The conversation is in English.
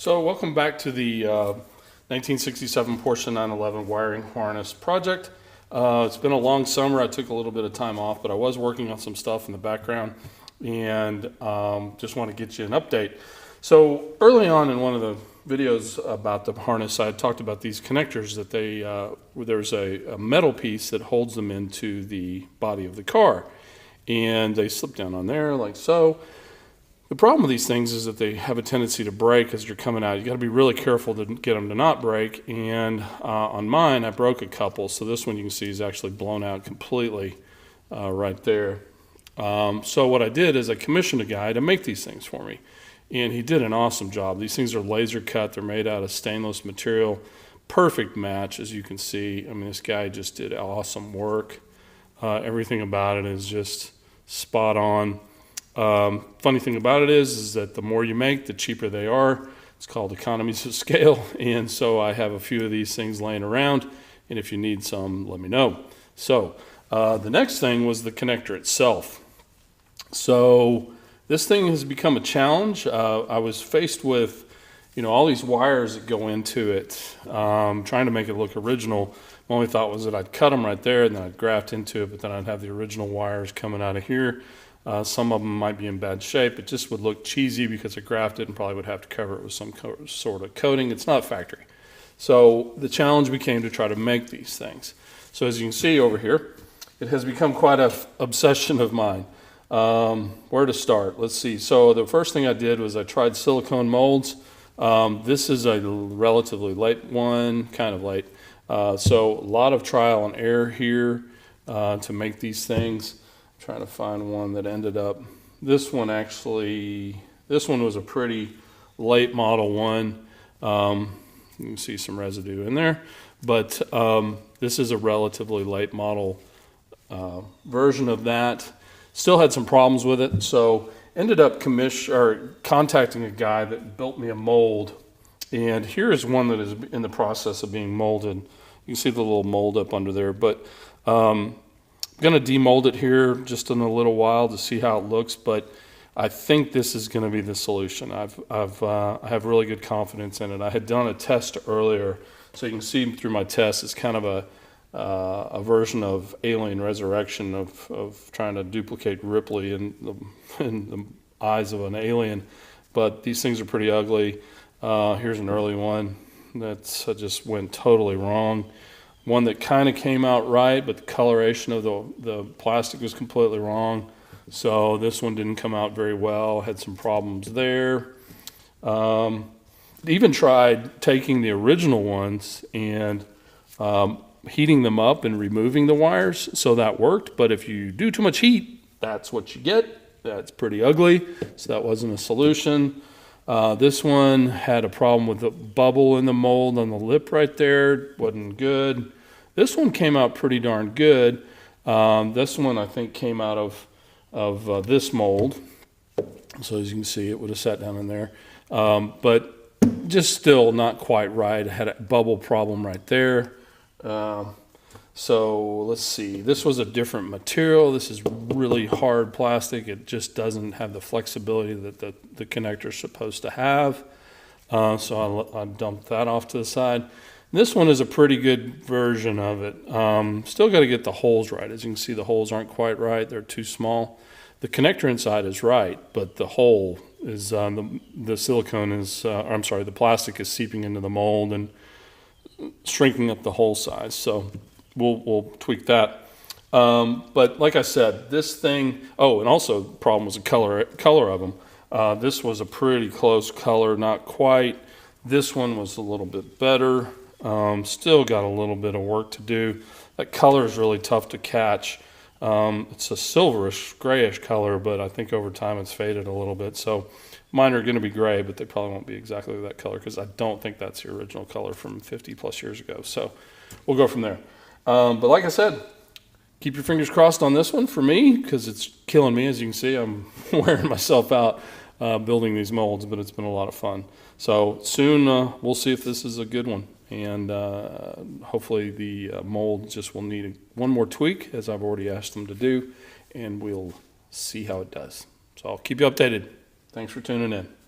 So welcome back to the 1967 Porsche 911 wiring harness project. It's been a long summer. I took a little bit of time off, but I was working on some stuff in the background and just want to get you an update. So early on in one of the videos about the harness, I had talked about these connectors that there's a metal piece that holds them into the body of the car, and they slip down on there like so. The problem with these things is that they have a tendency to break as you're coming out. You got to be really careful to get them to not break. And on mine, I broke a couple. So this one you can see is actually blown out completely right there. So what I did is I commissioned a guy to make these things for me, and he did an awesome job. These things are laser cut. They're made out of stainless material. Perfect match, as you can see. I mean, this guy just did awesome work. Everything about it is just spot on. Funny thing about it is that the more you make, the cheaper they are. It's called economies of scale, and so I have a few of these things laying around, and if you need some, let me know. So the next thing was the connector itself. So this thing has become a challenge. I was faced with all these wires that go into it, trying to make it look original. My only thought was that I'd cut them right there and then I'd graft into it, but then I'd have the original wires coming out of here. Some of them might be in bad shape. It just would look cheesy because I grafted and probably would have to cover it with some sort of coating. It's not factory. So the challenge became to try to make these things. So as you can see over here, it has become quite an obsession of mine. Where to start? Let's see. So the first thing I did was I tried silicone molds. This is a relatively late one, kind of late. So a lot of trial and error here to make these things. Trying to find one that ended up, this one was a pretty late model one. You can see some residue in there, but this is a relatively late model version of that. Still had some problems with it, so ended up contacting a guy that built me a mold, and here is one that is in the process of being molded. You can see the little mold up under there, but I'm going to demold it here just in a little while to see how it looks, but I think this is going to be the solution. I have really good confidence in it. I had done a test earlier, so you can see through my test it's kind of a version of Alien Resurrection of trying to duplicate Ripley in the eyes of an alien, but these things are pretty ugly. Here's an early one that just went totally wrong. One that kind of came out right, but the coloration of the plastic was completely wrong. So this one didn't come out very well, had some problems there. Even tried taking the original ones and heating them up and removing the wires, so that worked. But if you do too much heat, that's what you get. That's pretty ugly, so that wasn't a solution. This one had a problem with the bubble in the mold on the lip right there. Wasn't good. This one came out pretty darn good. This one I think came out of this mold. So as you can see, it would have sat down in there. But just still not quite right. It had a bubble problem right there. So let's see. This was a different material. This is really hard plastic. It just doesn't have the flexibility that the connector is supposed to have. So I dumped that off to the side. This one is a pretty good version of it. Still got to get the holes right. As you can see, the holes aren't quite right. They're too small. The connector inside is right, but the hole is, the silicone is, I'm sorry, the plastic is seeping into the mold and shrinking up the hole size. So we'll tweak that. But like I said, this thing, and also the problem was the color of them. This was a pretty close color, not quite. This one was a little bit better. Still got a little bit of work to do. That color is really tough to catch. It's a silverish, grayish color, but I think over time it's faded a little bit. So mine are going to be gray, but they probably won't be exactly that color because I don't think that's the original color from 50 plus years ago. So we'll go from there. But like I said, keep your fingers crossed on this one for me because it's killing me. As you can see, I'm wearing myself out building these molds, but it's been a lot of fun. So soon we'll see if this is a good one. And hopefully the mold just will need one more tweak, as I've already asked them to do, and we'll see how it does. So I'll keep you updated. Thanks for tuning in.